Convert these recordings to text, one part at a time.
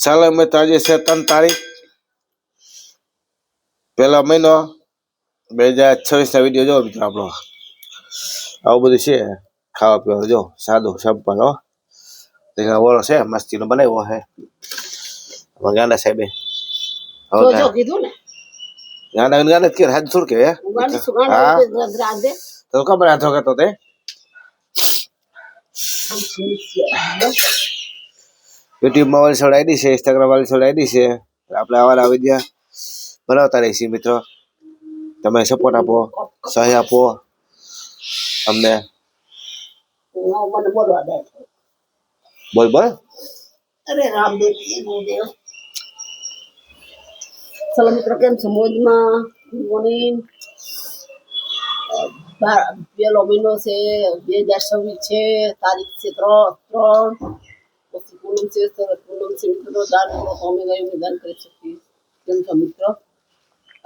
ચાલો મિત્રો, આજે છે 3 તારીખ 1લો મહિનો 2026 વિડીયો જો મિત્રો આપણો આવું બધું છે. ખાવા પીવાનું જો સાદું સિમ્પલ હો. રીંગણા ઓળો છે મસ્તીનો બનાવ્યો છે ગાંડા સાહેબે. ગાંડા કે હાથ સુર કે હા તો ખબર હાથો કરતો તે યુટ્યુબમાં વાળી સોડ આઈડી છે, ઇન્સ્ટાગ્રામ વાળી સોડ આઈડી છે. આપણે આવા વિડીયા બનાવતા રહીશું મિત્રો. તમે સપોર્ટ આપો, સહાય આપો અમને. બોલ બોલ. અરે રામદેવ ચલો મિત્રો, કેમ છો? મોજમાં? Good morning. 1લો મહિનો છે 2026 છે, તારીખ છે 3 પછી પૂનમ છે. પૂનમ છે મિત્રો, દાન કરો તો અમે ગયું દાન કરી શકીએ. કેમ છો મિત્રો?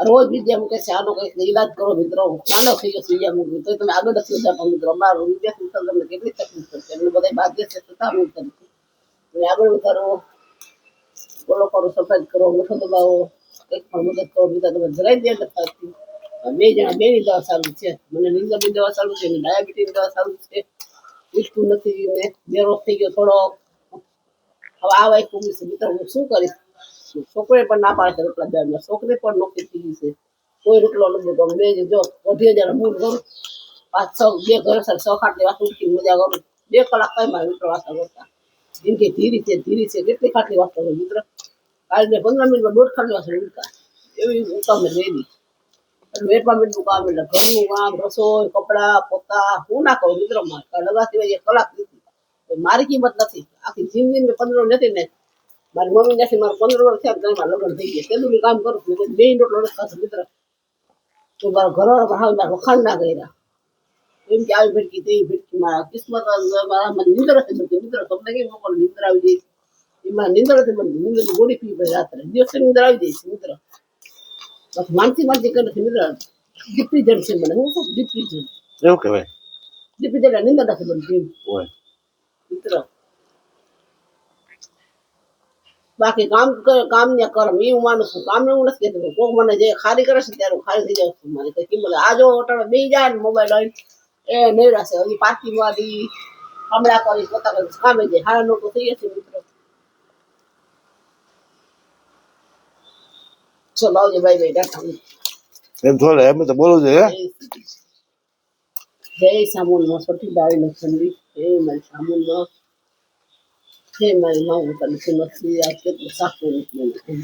રોજ વિદ્યા મૂકે છે, આનો કંઈક ઈલાજ કરો મિત્રો. નાનો થઈ ગયો વિદ્યા મૂકે તો તમે આગળ નથી જતા મિત્રો. અમારો વિદ્યા તમને કેટલી તકલીફ પડશે, એમને બધા ભાગ્ય છે છતાં અમે કરી તમે આગળ વધારો, બોલો કરો, સફાઈ કરો, મોટો દબાવો, કંઈક પણ મદદ કરો. બીજા તમે જરાય દે નથી. 2 જણા બેની દવા ચાલુ છે. મને નિંદરની દવા ચાલુ છે, ડાયાબિટીસ દવા ચાલુ છે. ઉઠતું નથી ને બેરોગ થઈ ગયો થોડો. હવે આ વાય કુમી છે મિત્રો, હું શું કરીશ? છોકરે પણ ના પાડે છે રોટલા દેવા. છોકરી પણ નોકરી થઈ ગઈ છે, કોઈ રોટલો નથી. બે જો 20,000 મૂળ કરું, 5-6 2 ઘર 6 ખાટલી વાસણ ઉઠી મજા કરું. 2 કલાક કઈ મારે મિત્રો વાસણ કરતા. એમ કે ધીરી છે કેટલી ખાટલી વાસણ કરું મિત્રો. કાલે 15 મિનિટમાં 1.5 ખાટલી વાસણ ઉઠતા. એવી ઉતાવળ રેડી વેટમાં મિનિટનું કામ એટલે ઘરનું કામ, રસોઈ, કપડા, પોતા હું ના કહું મિત્રો. લગા સિવાય 1 કલાક નથી. મારી કિંમત નથી. આખી જિંદગી 15 નથી ને મારી મમ્મી નથી. મારે 15 વર્ષ થયા ઘરમાં લગ્ન થઈ ગયા. તેનું કામ કરું છું. 2 રોટલો નથી ખાતો મિત્ર. તો મારા ઘરવાળા હાવ મારા વખાણ ના કર્યા. એમ કે આવી ભટકી તેવી ભટકી. મારા કિસ્મત મને નિંદર નથી બનતી મિત્ર. તમને કેમ લોકો નિંદર આવી જાય? એમાં નિંદર નથી બનતી. નિંદરની ગોળી પી પડે રાત્રે. દિવસે નિંદર આવી જાય છે મિત્ર. માનસી કરે છે મિત્ર. ડિપ્રેશન છે મને. હું શું ડિપ્રેશન એવું કહેવાય? ડિપ્રેશન નિંદર નથી બનતી મિત્ર. બાકી કામ ને કરમ એ હું માનું છું. કામ એવું નથી કહેતું. કોક મને જે ખારી કરે છે ત્યારે હું ખારી થઈ જાઉં છું. મારી કઈ કિંમત આ જો હોટલ બે જાય ને મોબાઈલ લઈને એ નવરા છે. હજી પાર્ટી વાળી હમણાં કરી પોતા કરી કામે જાય. હારા લોકો થઈ જશે મિત્રો. ચલો આવજો. Bye bye. ટાટા. એમ થોડે એમ તો બોલવું જોઈએ. જય સામુંડમાં સઠી બાવી લક્ષણની હે મારી સામુંડમાં હે મારી માવું તને નથી. આ કેટલું સાચું નથી.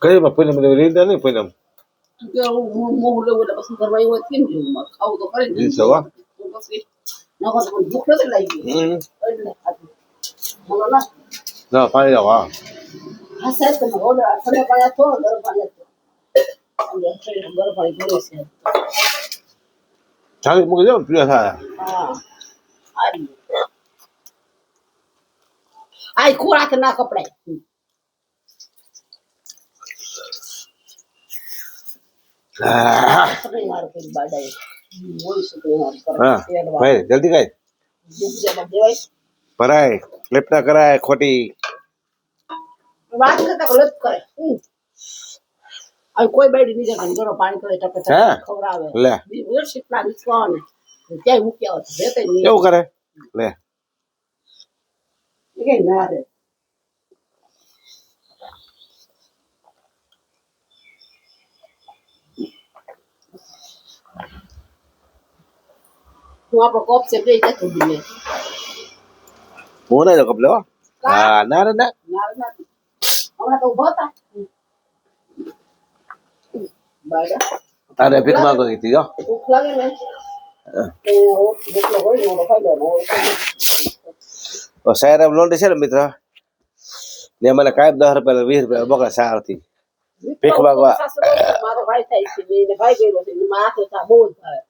કઈ પૂનમ લીધા નહીં પૂનમ મોહ લેવું એટલે પછી કરવા એવું કેમ જેવું મારે ખાવું તો કરે ને પછી નકો તો ભૂખ નથી લાગી એટલે ખાધું બોલો ના પાણી જાવ. હા સાહેબ તમે ઓર્ડર ઠંડા પાણી થોડો ગરમ પાણી ગરમ પાણી કરે છે. ચાલી મૂકી દો પ્રિય થાય. હા આ ખોરાક ના કપડાય જલ્દી કઈ ભરાય ક્લિપ ના કરાય ખોટી વાત કરતા લપ કરે. કોઈ બાઈડી નીચે ગરમ પાણી કરે ટપે ખવડાવે લે શીખના વિશ્વાને ક્યાંય મૂક્યા હોય એવું કરે લે ના રે. હું આપણો કોપ છે બે જતું દીને હું નહીં કપ લેવા. હા ના રે ના હમણાં તો ઉભા હતા તારે ભીખ માંગો હતી જો ભૂખ લાગે ને ભૂખ હોય ને ખાઈ લેવાનું. સાયરામ લોન્ડી છે ને મિત્ર ને મને કાયમ 10 રૂપિયા 20 રૂપિયા બગડા સારથી ભીખ માંગવા. મારો ભાઈ થાય છે બે ભાઈ ગયેલો છે માથે તા બહુ જ થાય.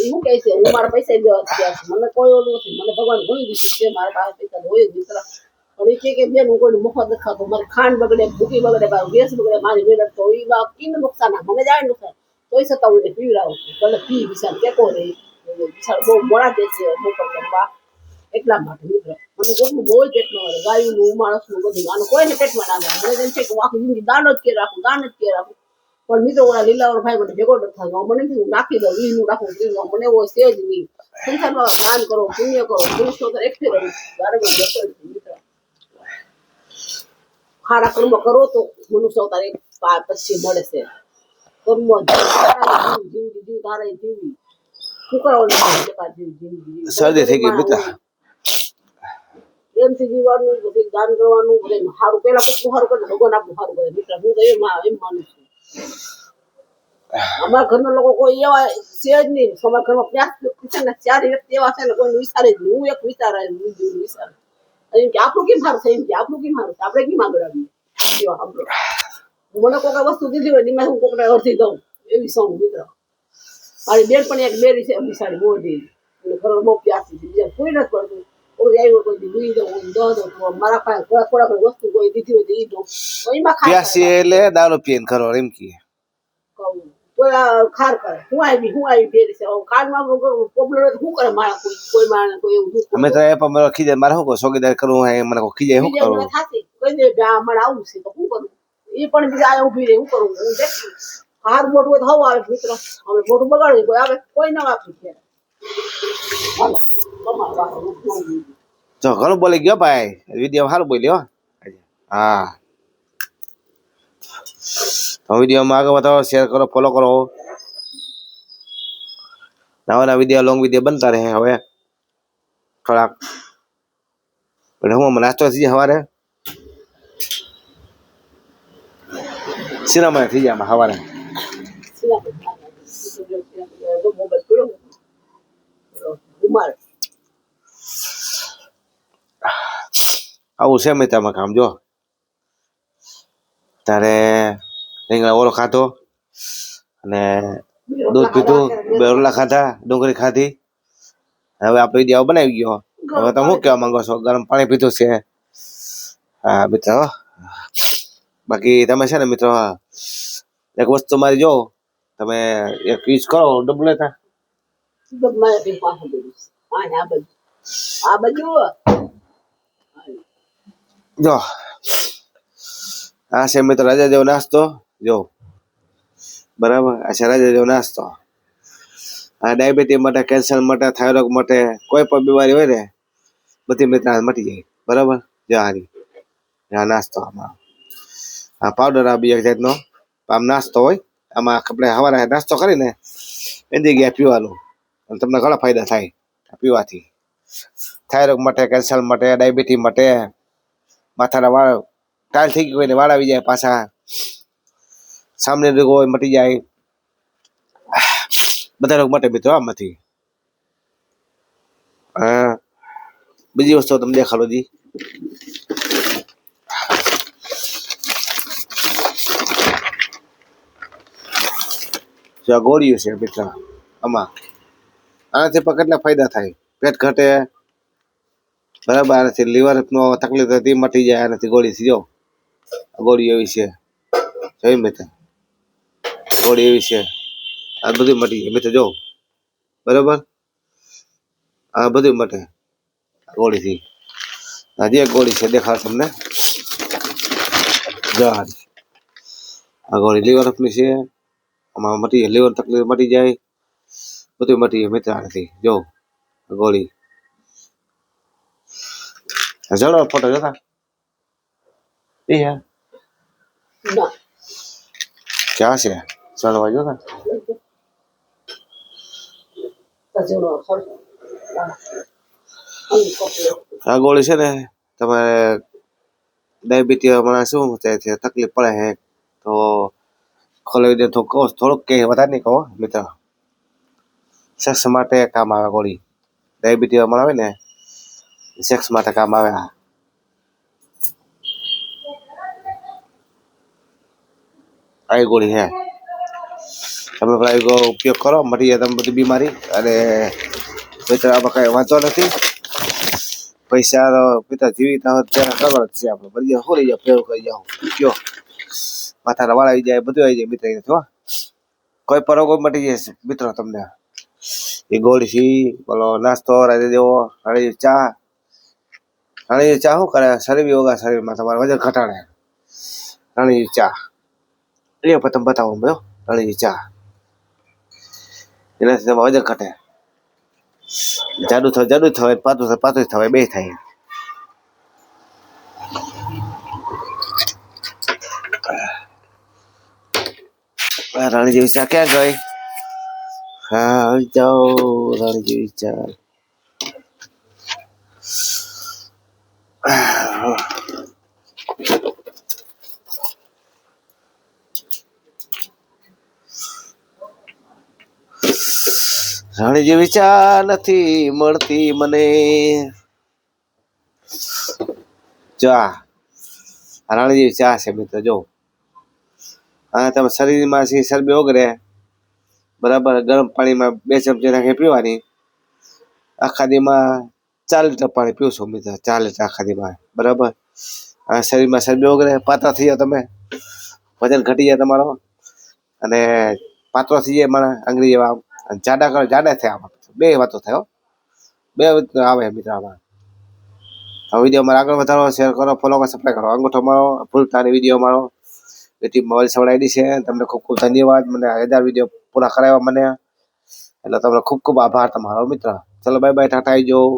એવું કહે છે હું મારા પૈસા દેવા ગયા છે. મને કોઈ ઓલું નથી. મને ભગવાન ઘણી દીધું છે. મારા પાસે પૈસા હોય જ મિત્ર. પણ એ કે બેન હું કોઈને મફત નથી ખાતો. મારી ખાંડ બગડે, ભૂકી બગડે, ગેસ બગડે, મારી મહેનત તો એ કિને નુકસાન મને જાય નુકસાન તોય છતાં હું પીવડાવું છું. ભલે પી વિશાળ કેકો રહી વિશાળ બહુ મોડા દે છે મોકલ જમવા એટલા માટે મિત્ર મને કોકનું બહુ જ પેટમાં આવે ગાયુંનું માણસનું બધું આનું કોઈને પેટમાં ના આવે મને એમ છે કે હું આખી જિંદગી દાન જ કે રાખું દાન જ કે રાખું પણ મિત્રો ઓલા લીલાવર ભાઈ મને ભેગો નથી થતો મને નથી હું નાખી દઉં વીનું રાખું ત્રીનું મને એવો છે જ નહીં સંસારમાં દાન કરો પુણ્ય કરો પુરુષો તો એકથી રહ્યું ત્યારે હું જતો જ છું મિત્ર સારા કર્મ કરો તો મનુષ્ય અવતાર એક પછી મળે છે કર્મ જિંદગી જીવ તારે જીવી શરદી થઈ ગઈ મિત્ર પ્રેમથી જીવવાનું બધું દાન કરવાનું બધું સારું પેલા કોકનું સારું કરે ભગવાન આપણું સારું કરે મિત્ર હું તો એમ માનું છું અમારા ઘરના લોકો કોઈ એવા છે જ નહીં અમારા ઘરમાં 5 વ્યક્તિ છે ને 4 વ્યક્તિ એવા છે ને કોઈ વિચારે જ નહીં હું એક વિચાર વિચાર એમ કે આપણું કેમ સારું થાય એમ કે આપણું કેમ સારું આપણે કેમ આગળ આવીએ એવા આપણો મને કોઈ વસ્તુ દીધી હોય એમાં હું કોકને અડધી દઉં એવી સૌ મિત્ર મારી બેન પણ એક બેરી છે બિસાડી મોટી અને ઘર બહુ પ્યાસી છે બીજા કોઈ નથી પડતું કોઈ આવ્યો કોઈ દૂઈ દઉં દઉં મારા પાસે થોડા વસ્તુ કોઈ દીધી હોય તો એ દઉં એમાં પ્યાસી એટલે દારૂ પીને ખરો એમ કે કોઈ ખાર કરે હું આવી બેરી છે કાળમાં પ્રોબ્લેમ શું કરે મારા કોઈ માણસ કોઈ એવું દુઃખ અમે તો એ પણ મારો ખીજાય મારે શું કહું સોગીદાર કરવું હે મને ખીજાય શું કરું થતી કોઈ દે મારે આવું છે તો શું કરું એ પણ બીજા આ ઉભી રહે શું કરું હું દેખું હાર મોટું હોય તો હવા આવે મિત્ર હવે મોટું બગાડે કોઈ આવે કોઈ ના આપી છે જો ઘણું બોલી ગયો ભાઈ વિડીયો સારું બોલ્યો હા તો વિડીયોમાં આગળ વધારો શેર કરો ફોલો કરો નવા વિડીયો લોંગ વિડીયો બનતા રહે હવે થોડાક હું નાસ્તો થઈ જાય સવારે સિનેમા થઈ જાય સવારે આવું છે મિત્રમાં કામ જો તારે રીંગણા ઓળો ખાધો અને દૂધ પીધું બે રોટલા ખાધા ડુંગળી ખાધી હવે આપણે વિડીયો બનાવી ગયો હવે તમે શું કહેવા માંગો છો ગરમ પાણી પીધું છે હા મિત્ર બાકી તમે છે ને મિત્રો એક વસ્તુ મારી જો તમે એક યુઝ કરો ડબલ લેતા જો આ છે મિત્ર રાજા જેવો નાસ્તો જો બરાબર આ છે રાજા જેવો નાસ્તો આ ડાયાબિટીસ માટે કેન્સર માટે થાઇરોઇડ માટે કોઈ પણ બીમારી હોય ને બધી મિત્ર મટી જાય બરાબર જો હારી આ નાસ્તો આમાં આ પાવડર આ બીજા જાતનો આમ નાસ્તો હોય આમાં આપણે સવારે નાસ્તો કરીને એની જગ્યાએ પીવાનું અને તમને ઘણા ફાયદા થાય પીવાથી થાઇરોઇડ માટે કેન્સર માટે ડાયાબિટીસ માટે માથાના વાળ ટાઈલ થઈ ગયું હોય ને વાળ આવી જાય પાછા સામને રોગો હોય મટી જાય બધા રોગ માટે મિત્રો આમાંથી બીજી વસ્તુ તમે દેખાડો જી ગોળીઓ છે મિત્ર આમાં આનાથી પણ કેટલા ફાયદા થાય પેટ ઘટે બરાબર આનાથી લીવરનો તકલીફ હતી મટી જાય આનાથી ગોળીથી જો ગોળી એવી છે જોઈ મિત્ર ગોળી એવી છે આ બધું મટી જાય મિત્ર જો બરાબર આ બધું મટે ગોળીથી હજી એક ગોળી છે દેખાડ તમને જહાજ આ ગોળી લીવરની છે આમાં મટી જાય લીવર તકલીફ મટી જાય બધું મટી જાય મિત્ર આનાથી જો ગોળી જડો ફોટો જોતા એ યાર ક્યાં છે ચડવા જોતા આ ગોળી છે ને તમારે ડાયાબિટીસ હમણાં શું થાય છે તકલીફ પડે છે તો ખોલાવી દે તો કહો થોડુંક કે વધારે નહીં કહો મિત્ર સેક્સ માટે કામ આવે ગોળી ડાયાબિટીસ હમણાં આવે ને સેક્સ માટે કામ આવે આવી ગોળી હે તમે પેલા ઉપયોગ કરો મટી જાય તમે બધી બીમારી અને મિત્ર આમાં કાંઈ વાંધો નથી પૈસા પિતા જીવિત ત્યારે કરવા જ છે આપણે બધી હોરી જાવ ફેર કરી જાઓ કયો માથાના વાળ આવી જાય બધું આવી જાય મિત્ર હો કોઈ પણ રોગો મટી જાય મિત્રો તમને એ ગોળી બોલો નાસ્તો રાતે જેવો ચા રાણીની ચા શું કરે? શરીર યોગા શરીરમાં તમારું વજન ઘટાડે. રાણીની ચા એ પણ તમે બતાવો બરો. રાણીની ચા એનાથી તમારું વજન ઘટે. જાડુ થવાય, પાતળું થવાય, બે થાય. રાણી જેવી ચા ક્યાં ગઈ? હા આવી જાઓ રાણી જેવી ચા. રાણી જેવી ચા નથી મળતી મને. ચા રાણી જેવી ચા છે મિત્રો. જો આ તમે શરીરમાં ચરબી ઓગળે બરાબર. ગરમ પાણીમાં 2 ચમચી નાખી પીવાની. આખા દીમાં 4 લીટર પાણી પીવશો મિત્રો. 4 લીટર આખા દીમાં બરાબર. આ શરીરમાં ચરબી ઓગળે, પાતળા થઈ જાય, તમે વજન ઘટી જાય તમારો. અને પાતળો થઈ જાય મારા આંગળી જેવા. જાડા કરો, જાડા થાય. આમાં 2 વાતો થાય, 2 આવે મિત્રો. આમાં વિડીયો મારા આગળ વધારો, શેર કરો, ફોલો કરો, સબસ્ક્રાઈબ કરો, અંગૂઠો મારો ભૂલતા નહીં. વિડીયો મારો યુટ્યુબ મોબાઈલ સવડ આઈડી છે. તમને ખૂબ ખૂબ ધન્યવાદ. મને 1000 વિડીયો પૂરા કરાવ્યા મને, એટલે તમને ખૂબ ખૂબ આભાર તમારો મિત્ર. ચલો બાય બાય, ટાટા આવી જાઓ.